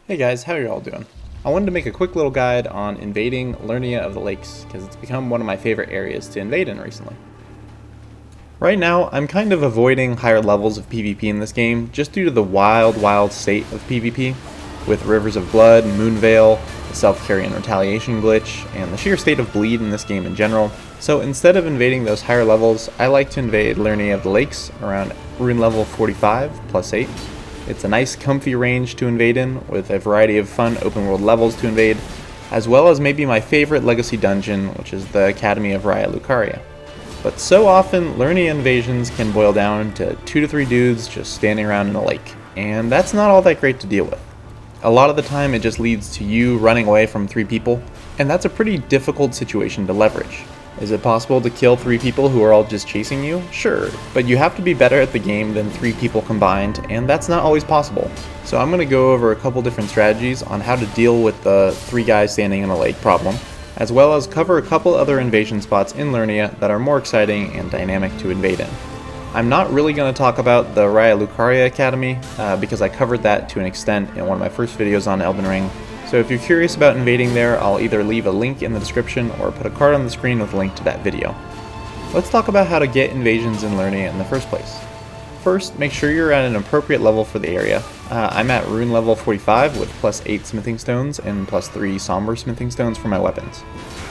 Hey guys, how are you all doing? I wanted to make a quick little guide on invading Liurnia of the Lakes, because it's become one of my favorite areas to invade in recently. Right now, I'm kind of avoiding higher levels of PvP in this game, just due to the wild state of PvP, with Rivers of Blood, Moonveil, the Carian Retaliation glitch, and the sheer state of bleed in this game in general. So instead of invading those higher levels, I like to invade Liurnia of the Lakes around rune level 45 plus 8. It's a nice comfy range to invade in, with a variety of fun open world levels to invade, as well as maybe my favorite legacy dungeon, which is the Academy of Raya Lucaria. But so often, Liurnia invasions can boil down to 2 to 3 dudes just standing around in a lake, and that's not all that great to deal with. A lot of the time it just leads to you running away from 3 people, and that's a pretty difficult situation to leverage. Is it possible to kill 3 people who are all just chasing you? Sure, but you have to be better at the game than 3 people combined, and that's not always possible. So I'm going to go over a couple different strategies on how to deal with the 3 guys standing in a lake problem, as well as cover a couple other invasion spots in Liurnia that are more exciting and dynamic to invade in. I'm not really going to talk about the Raya Lucaria Academy, because I covered that to an extent in one of my first videos on Elden Ring. So if you're curious about invading there, I'll either leave a link in the description or put a card on the screen with a link to that video. Let's talk about how to get invasions in Liurnia in the first place. First, make sure you're at an appropriate level for the area. I'm at rune level 45 with plus 8 smithing stones and plus 3 somber smithing stones for my weapons.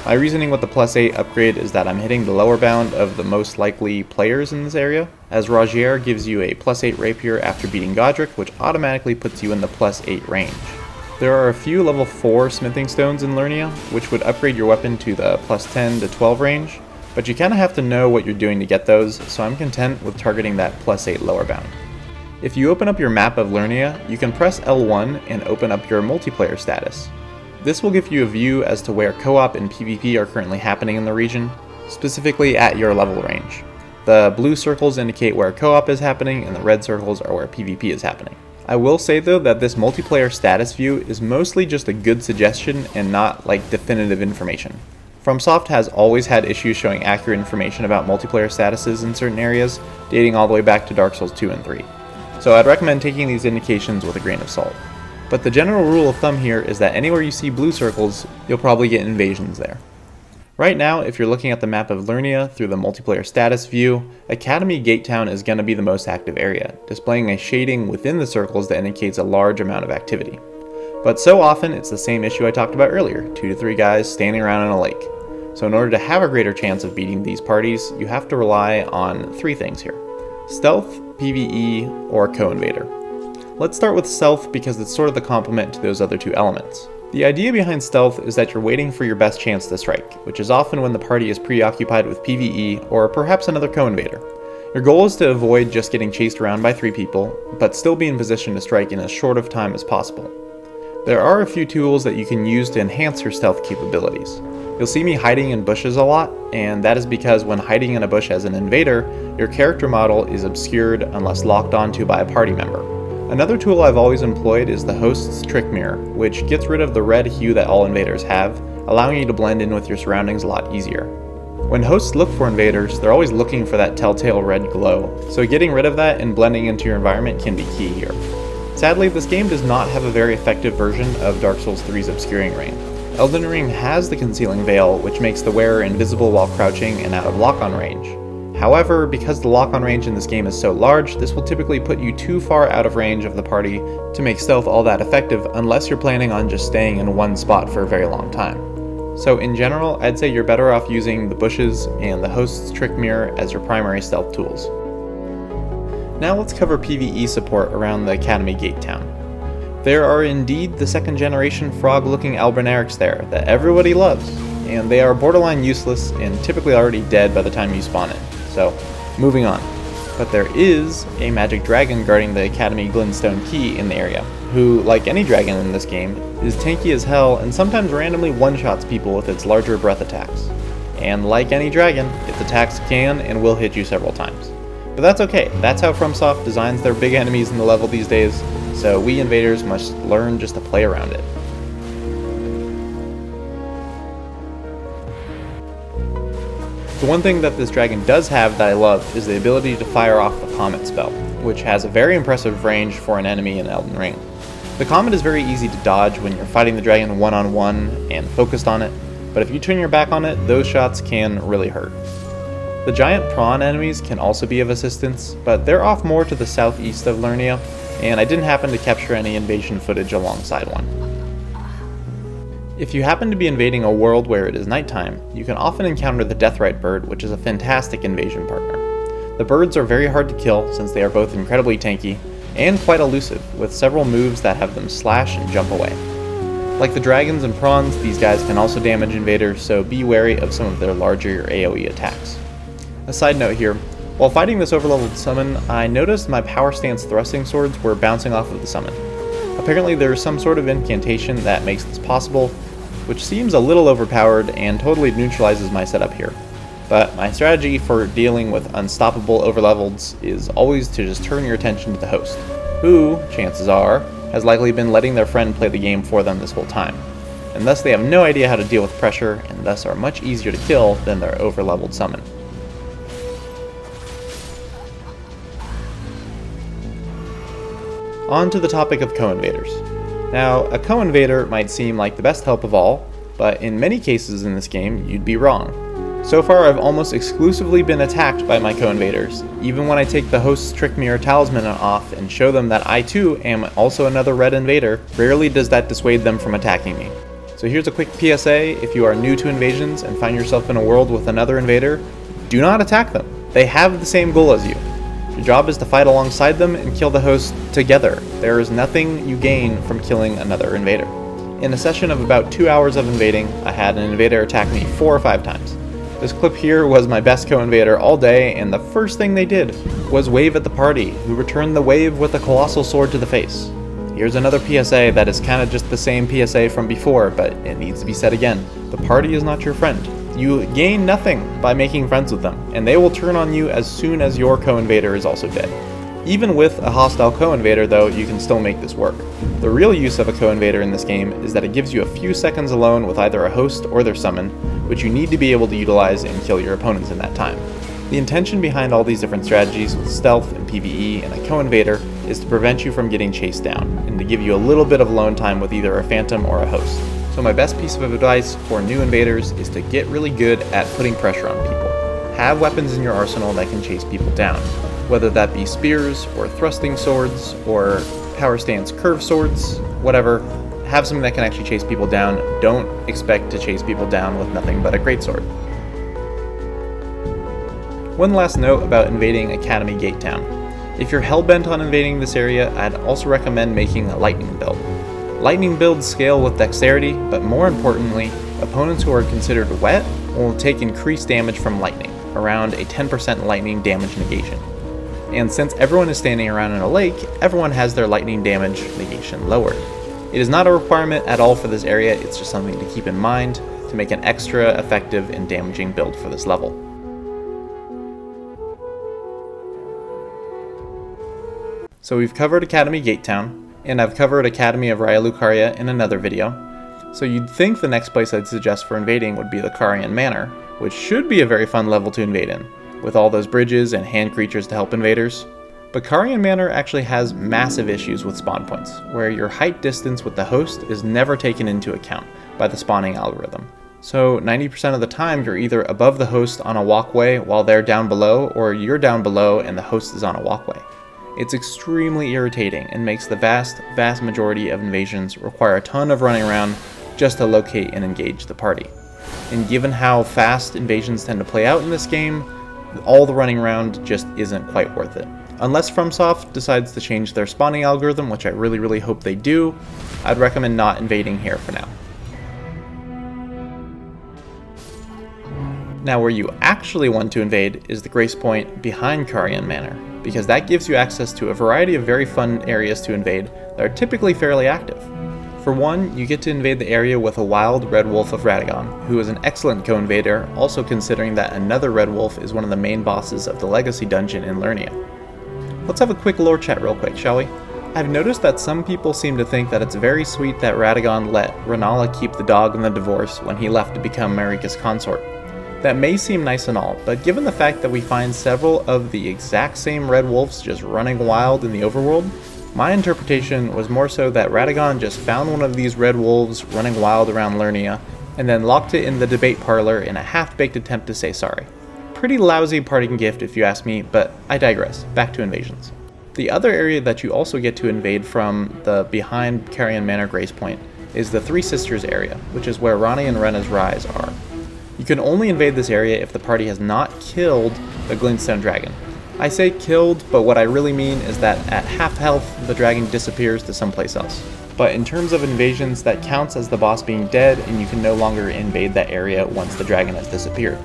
My reasoning with the plus 8 upgrade is that I'm hitting the lower bound of the most likely players in this area, as Rogier gives you a plus 8 rapier after beating Godric, which automatically puts you in the plus 8 range. There are a few level 4 smithing stones in Liurnia, which would upgrade your weapon to the plus 10 to 12 range, but you kinda have to know what you're doing to get those, so I'm content with targeting that plus 8 lower bound. If you open up your map of Liurnia, you can press L1 and open up your multiplayer status. This will give you a view as to where co-op and PvP are currently happening in the region, specifically at your level range. The blue circles indicate where co-op is happening, and the red circles are where PvP is happening. I will say though that this multiplayer status view is mostly just a good suggestion and not like definitive information. FromSoft has always had issues showing accurate information about multiplayer statuses in certain areas, dating all the way back to Dark Souls 2 and 3. So I'd recommend taking these indications with a grain of salt. But the general rule of thumb here is that anywhere you see blue circles, you'll probably get invasions there. Right now, if you're looking at the map of Liurnia through the multiplayer status view, Academy Gate Town is going to be the most active area, displaying a shading within the circles that indicates a large amount of activity. But so often, it's the same issue I talked about earlier, 2 to 3 guys standing around in a lake. So in order to have a greater chance of beating these parties, you have to rely on 3 things here: stealth, PvE, or Co-invader. Let's start with stealth because it's sort of the complement to those other 2 elements. The idea behind stealth is that you're waiting for your best chance to strike, which is often when the party is preoccupied with PvE or perhaps another co-invader. Your goal is to avoid just getting chased around by 3 people, but still be in position to strike in as short of time as possible. There are a few tools that you can use to enhance your stealth capabilities. You'll see me hiding in bushes a lot, and that is because when hiding in a bush as an invader, your character model is obscured unless locked onto by a party member. Another tool I've always employed is the host's trick mirror, which gets rid of the red hue that all invaders have, allowing you to blend in with your surroundings a lot easier. When hosts look for invaders, they're always looking for that telltale red glow, so getting rid of that and blending into your environment can be key here. Sadly, this game does not have a very effective version of Dark Souls 3's Obscuring Ring. Elden Ring has the Concealing Veil, which makes the wearer invisible while crouching and out of lock-on range. However, because the lock-on range in this game is so large, this will typically put you too far out of range of the party to make stealth all that effective unless you're planning on just staying in one spot for a very long time. So in general, I'd say you're better off using the bushes and the host's trick mirror as your primary stealth tools. Now let's cover PvE support around the Academy Gate Town. There are indeed the 2nd generation frog-looking Albernarics there that everybody loves, and they are borderline useless and typically already dead by the time you spawn in. So, moving on. But there is a magic dragon guarding the Academy Glintstone Key in the area, who, like any dragon in this game, is tanky as hell and sometimes randomly one-shots people with its larger breath attacks. And like any dragon, its attacks can and will hit you several times. But that's okay, that's how FromSoft designs their big enemies in the level these days, so we invaders must learn just to play around it. The one thing that this dragon does have that I love is the ability to fire off the Comet spell, which has a very impressive range for an enemy in Elden Ring. The comet is very easy to dodge when you're fighting the dragon one-on-one and focused on it, but if you turn your back on it, those shots can really hurt. The giant prawn enemies can also be of assistance, but they're off more to the southeast of Liurnia, and I didn't happen to capture any invasion footage alongside one. If you happen to be invading a world where it is nighttime, you can often encounter the Deathrite bird, which is a fantastic invasion partner. The birds are very hard to kill since they are both incredibly tanky, and quite elusive, with several moves that have them slash and jump away. Like the dragons and prawns, these guys can also damage invaders, so be wary of some of their larger AoE attacks. A side note here, while fighting this overleveled summon, I noticed my power stance thrusting swords were bouncing off of the summon. Apparently there is some sort of incantation that makes this possible, which seems a little overpowered and totally neutralizes my setup here. But my strategy for dealing with unstoppable overleveleds is always to just turn your attention to the host, who, chances are, has likely been letting their friend play the game for them this whole time, and thus they have no idea how to deal with pressure and thus are much easier to kill than their overleveled summon. On to the topic of co-invaders. Now, a co-invader might seem like the best help of all, but in many cases in this game, you'd be wrong. So far, I've almost exclusively been attacked by my co-invaders, even when I take the host's trick mirror talisman off and show them that I too am also another red invader. Rarely does that dissuade them from attacking me. So here's a quick PSA: if you are new to invasions and find yourself in a world with another invader, do not attack them. They have the same goal as you. Your job is to fight alongside them and kill the host together. There is nothing you gain from killing another invader. In a session of about 2 hours of invading, I had an invader attack me 4 or 5 times. This clip here was my best co-invader all day, and the first thing they did was wave at the party, who returned the wave with a colossal sword to the face. Here's another PSA that is kind of just the same PSA from before, but it needs to be said again. The party is not your friend. You gain nothing by making friends with them, and they will turn on you as soon as your co-invader is also dead. Even with a hostile co-invader though, you can still make this work. The real use of a co-invader in this game is that it gives you a few seconds alone with either a host or their summon, which you need to be able to utilize and kill your opponents in that time. The intention behind all these different strategies with stealth and PvE and a co-invader is to prevent you from getting chased down, and to give you a little bit of alone time with either a phantom or a host. So my best piece of advice for new invaders is to get really good at putting pressure on people. Have weapons in your arsenal that can chase people down, whether that be spears or thrusting swords or power stance curve swords, whatever. Have something that can actually chase people down. Don't expect to chase people down with nothing but a greatsword. One last note about invading Academy Gate Town. If you're hellbent on invading this area, I'd also recommend making a lightning build. Lightning builds scale with dexterity, but more importantly, opponents who are considered wet will take increased damage from lightning, around a 10% lightning damage negation. And since everyone is standing around in a lake, everyone has their lightning damage negation lowered. It is not a requirement at all for this area, it's just something to keep in mind to make an extra effective and damaging build for this level. So we've covered Academy Gate Town, and I've covered Academy of Raya Lucaria in another video. So you'd think the next place I'd suggest for invading would be the Carian Manor, which should be a very fun level to invade in, with all those bridges and hand creatures to help invaders. But Carian Manor actually has massive issues with spawn points, where your height distance with the host is never taken into account by the spawning algorithm. So 90% of the time you're either above the host on a walkway while they're down below, or you're down below and the host is on a walkway. It's extremely irritating and makes the vast majority of invasions require a ton of running around just to locate and engage the party. And given how fast invasions tend to play out in this game, all the running around just isn't quite worth it. Unless FromSoft decides to change their spawning algorithm, which I really hope they do, I'd recommend not invading here for now. Now where you actually want to invade is the Grace Point behind Carian Manor, because that gives you access to a variety of very fun areas to invade that are typically fairly active. For one, you get to invade the area with a wild red wolf of Radagon, who is an excellent co-invader, also considering that another red wolf is one of the main bosses of the Legacy Dungeon in Liurnia. Let's have a quick lore chat real quick, shall we? I've noticed that some people seem to think that it's very sweet that Radagon let Rennala keep the dog in the divorce when he left to become Marika's consort. That may seem nice and all, but given the fact that we find several of the exact same red wolves just running wild in the overworld, My interpretation was more so that Radagon just found one of these red wolves running wild around Liurnia, and then locked it in the debate parlor in a half-baked attempt to say sorry. Pretty lousy parting gift if you ask me, but I digress. Back to invasions. The other area that you also get to invade from the behind Carian Manor Grace Point is the Three Sisters area, which is where Ranni and Renna's Rise are. You can only invade this area if the party has not killed the Glintstone Dragon. I say killed, but what I really mean is that at half health, the dragon disappears to someplace else. But in terms of invasions, that counts as the boss being dead, and you can no longer invade that area once the dragon has disappeared.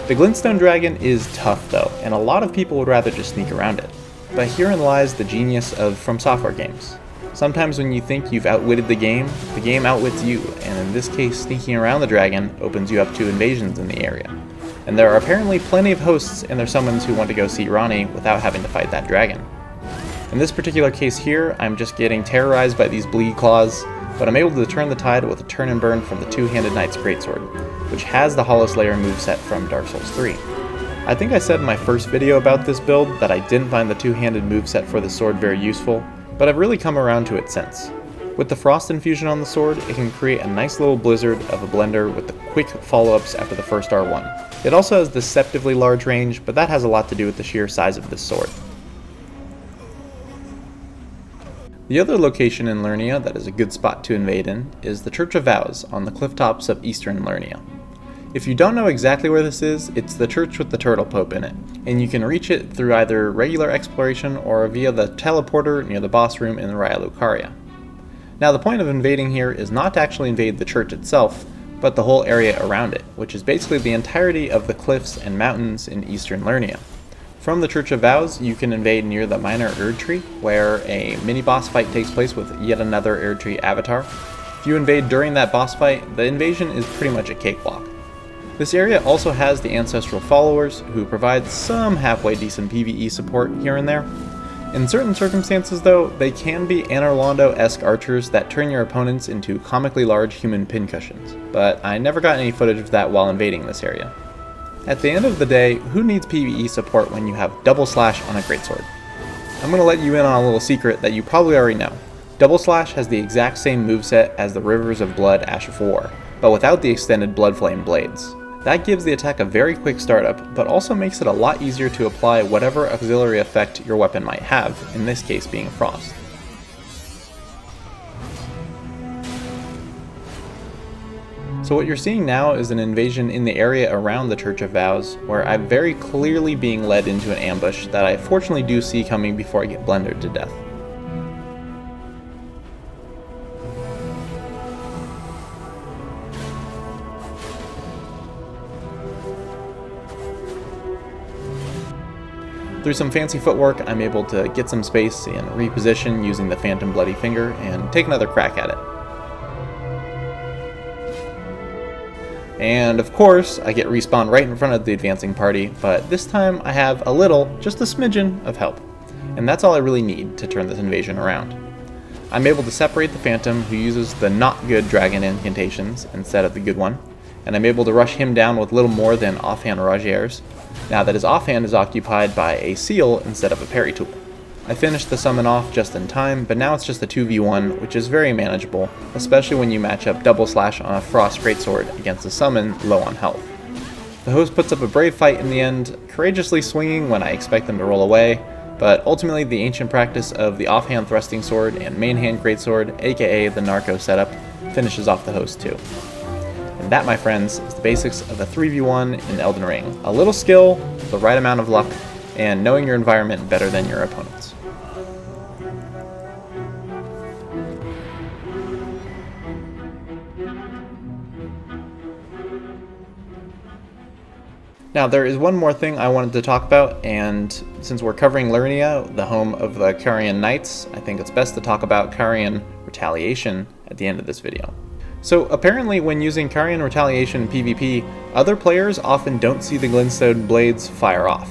The Glintstone Dragon is tough though, and a lot of people would rather just sneak around it. But herein lies the genius of From Software games. Sometimes when you think you've outwitted the game outwits you, and in this case sneaking around the dragon opens you up to invasions in the area. And there are apparently plenty of hosts and their summons who want to go see Ranni without having to fight that dragon. In this particular case here, I'm just getting terrorized by these bleed claws, but I'm able to turn the tide with a turn and burn from the Two-Handed Knight's Greatsword, which has the Hollow Slayer moveset from Dark Souls 3. I think I said in my first video about this build that I didn't find the two-handed moveset for the sword very useful, but I've really come around to it since. With the Frost Infusion on the sword, it can create a nice little blizzard of a blender with the quick follow-ups after the first R1. It also has deceptively large range, but that has a lot to do with the sheer size of this sword. The other location in Liurnia that is a good spot to invade in is the Church of Vows on the cliff tops of eastern Liurnia. If you don't know exactly where this is, it's the church with the turtle pope in it, and you can reach it through either regular exploration or via the teleporter near the boss room in Raya Lucaria. Now the point of invading here is not to actually invade the church itself, but the whole area around it, which is basically the entirety of the cliffs and mountains in eastern Liurnia. From the Church of Vows, you can invade near the Minor Erdtree, where a mini-boss fight takes place with yet another Erdtree avatar. If you invade during that boss fight, the invasion is pretty much a cakewalk. This area also has the Ancestral Followers, who provide some halfway decent PvE support here and there. In certain circumstances though, they can be Anor Londo-esque archers that turn your opponents into comically large human pincushions, but I never got any footage of that while invading this area. At the end of the day, who needs PvE support when you have Double Slash on a Greatsword? I'm going to let you in on a little secret that you probably already know. Double Slash has the exact same moveset as the Rivers of Blood Ash of War, but without the extended Blood Flame blades. That gives the attack a very quick startup, but also makes it a lot easier to apply whatever auxiliary effect your weapon might have, in this case being Frost. So what you're seeing now is an invasion in the area around the Church of Vows, where I'm very clearly being led into an ambush that I fortunately do see coming before I get blendered to death. Through some fancy footwork, I'm able to get some space and reposition using the Phantom Bloody Finger and take another crack at it. And of course, I get respawned right in front of the advancing party, but this time I have a little, just a smidgen, of help. And that's all I really need to turn this invasion around. I'm able to separate the Phantom, who uses the not good dragon incantations instead of the good one, and I'm able to rush him down with little more than offhand Rajiers, now that his offhand is occupied by a seal instead of a parry tool. I finished the summon off just in time, but now it's just a 2v1, which is very manageable, especially when you match up Double Slash on a Frost Greatsword against a summon low on health. The host puts up a brave fight in the end, courageously swinging when I expect them to roll away, but ultimately the ancient practice of the offhand thrusting sword and main hand greatsword, aka the Narco setup, finishes off the host too. And that, my friends, is the basics of a 3v1 in Elden Ring. A little skill, the right amount of luck, and knowing your environment better than your opponents. Now there is one more thing I wanted to talk about, and since we're covering Liurnia, the home of the Carian Knights, I think it's best to talk about Carian Retaliation at the end of this video. So apparently when using Carian Retaliation in PvP, other players often don't see the Glintstone blades fire off.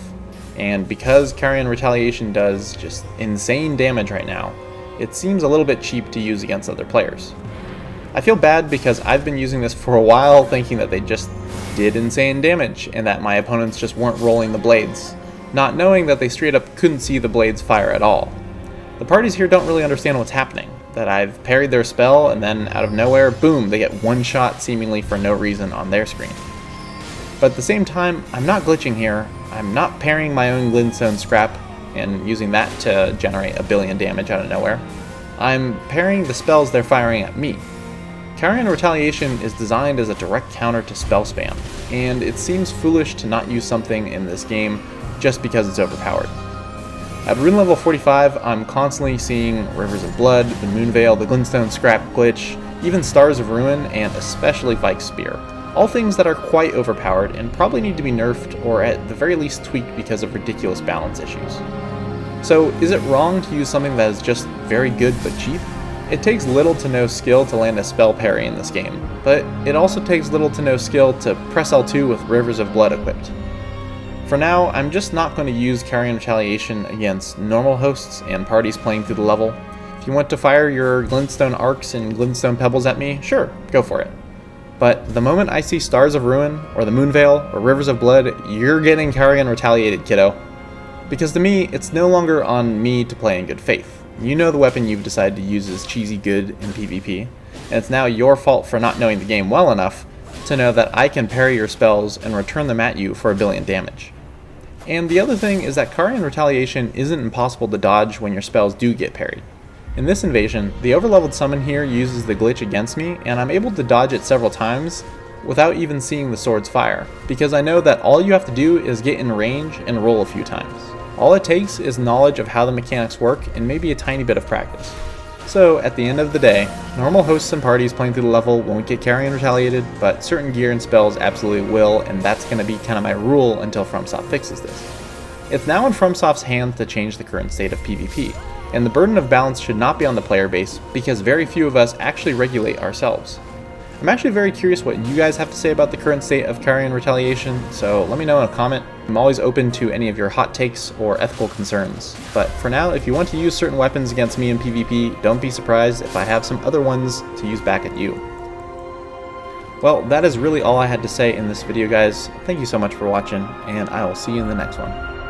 And because Carian Retaliation does just insane damage right now, it seems a little bit cheap to use against other players. I feel bad because I've been using this for a while thinking that they just did insane damage and that my opponents just weren't rolling the blades, not knowing that they straight up couldn't see the blades fire at all. The parties here don't really understand what's happening, that I've parried their spell and then out of nowhere, boom, they get one shot seemingly for no reason on their screen. But at the same time, I'm not glitching here. I'm not parrying my own glintstone scrap and using that to generate a billion damage out of nowhere. I'm parrying the spells they're firing at me. Carian Retaliation is designed as a direct counter to spell spam, and it seems foolish to not use something in this game just because it's overpowered. At rune level 45, I'm constantly seeing Rivers of Blood, the Moonveil, the Glintstone Scrap glitch, even Stars of Ruin, and especially Vike's Spear. All things that are quite overpowered and probably need to be nerfed or at the very least tweaked because of ridiculous balance issues. So is it wrong to use something that is just very good but cheap? It takes little to no skill to land a spell parry in this game, but it also takes little to no skill to press L2 with Rivers of Blood equipped. For now, I'm just not going to use Carian Retaliation against normal hosts and parties playing through the level. If you want to fire your Glintstone Arcs and Glintstone Pebbles at me, sure, go for it. But the moment I see Stars of Ruin, or the Moonveil, or Rivers of Blood, you're getting Carian Retaliated, kiddo. Because to me, it's no longer on me to play in good faith. You know the weapon you've decided to use is cheesy good in PvP, and it's now your fault for not knowing the game well enough to know that I can parry your spells and return them at you for a billion damage. And the other thing is that Carian Retaliation isn't impossible to dodge when your spells do get parried. In this invasion, the overleveled summon here uses the glitch against me, and I'm able to dodge it several times without even seeing the swords fire, because I know that all you have to do is get in range and roll a few times. All it takes is knowledge of how the mechanics work and maybe a tiny bit of practice. So, at the end of the day, normal hosts and parties playing through the level won't get Carian Retaliated, but certain gear and spells absolutely will, and that's going to be kind of my rule until FromSoft fixes this. It's now in FromSoft's hands to change the current state of PvP, and the burden of balance should not be on the player base because very few of us actually regulate ourselves. I'm actually very curious what you guys have to say about the current state of Carian Retaliation, so let me know in a comment. I'm always open to any of your hot takes or ethical concerns. But for now, if you want to use certain weapons against me in PvP, don't be surprised if I have some other ones to use back at you. Well, that is really all I had to say in this video, guys. Thank you so much for watching, and I will see you in the next one.